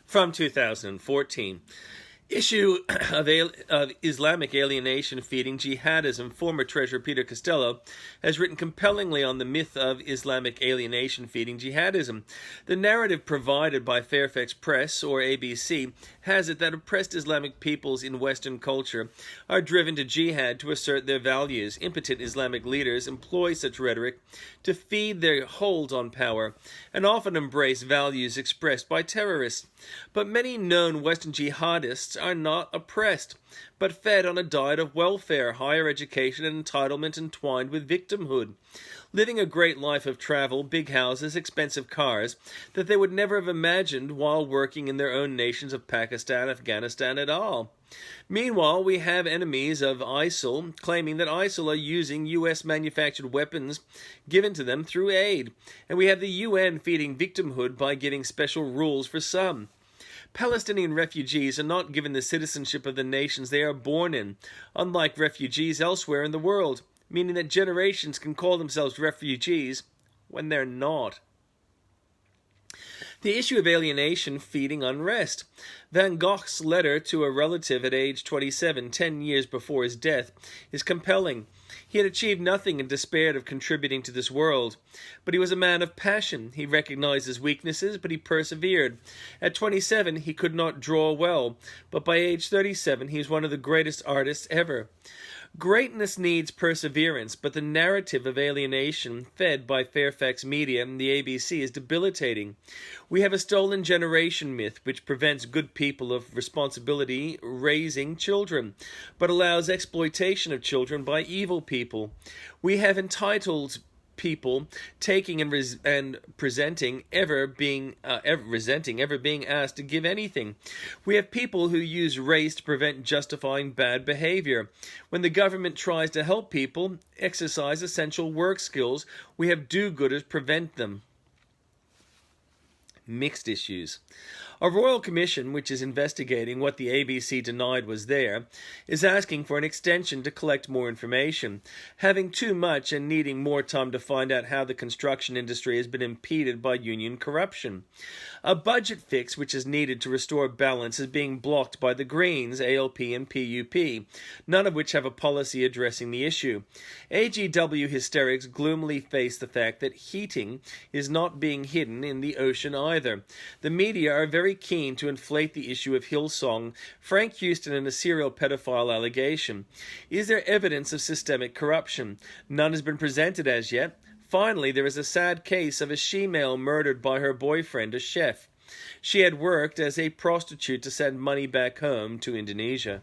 From 2014. Issue of Islamic alienation feeding jihadism. Former Treasurer Peter Costello has written compellingly on the myth of Islamic alienation feeding jihadism. The narrative provided by Fairfax Press, or ABC, has it that oppressed Islamic peoples in Western culture are driven to jihad to assert their values. Impotent Islamic leaders employ such rhetoric to feed their hold on power, and often embrace values expressed by terrorists. But many known Western jihadists are not oppressed, but fed on a diet of welfare, higher education, and entitlement entwined with victimhood, living a great life of travel, big houses, expensive cars, that they would never have imagined while working in their own nations of Pakistan, Afghanistan, et al. Meanwhile, we have enemies of ISIL claiming that ISIL are using US-manufactured weapons given to them through aid, and we have the UN feeding victimhood by giving special rules for some. Palestinian refugees are not given the citizenship of the nations they are born in, unlike refugees elsewhere in the world, meaning that generations can call themselves refugees when they're not. The issue of alienation feeding unrest. Van Gogh's letter to a relative at age 27, 10 years before his death, is compelling. He had achieved nothing and despaired of contributing to this world. But he was a man of passion. He recognized his weaknesses, but he persevered. At 27, he could not draw well, but by age 37, he was one of the greatest artists ever. Greatness needs perseverance, but the narrative of alienation fed by Fairfax Media and the ABC is debilitating. We have a stolen generation myth which prevents good people of responsibility raising children, but allows exploitation of children by evil people. We have entitled people taking and presenting resenting ever being asked to give anything. We have people who use race to prevent justifying bad behavior. When the government tries to help people exercise essential work skills, we have do-gooders prevent them. Mixed issues. A royal commission, which is investigating what the ABC denied was there, is asking for an extension to collect more information, having too much and needing more time to find out how the construction industry has been impeded by union corruption. A budget fix which is needed to restore balance is being blocked by the Greens, ALP and PUP, none of which have a policy addressing the issue. AGW hysterics gloomily face the fact that heating is not being hidden in the ocean either. The media are very keen to inflate the issue of Hillsong, Frank Houston, and a serial pedophile allegation. Is there evidence of systemic corruption? None has been presented as yet. Finally, there is a sad case of a she-male murdered by her boyfriend, a chef. She had worked as a prostitute to send money back home to Indonesia.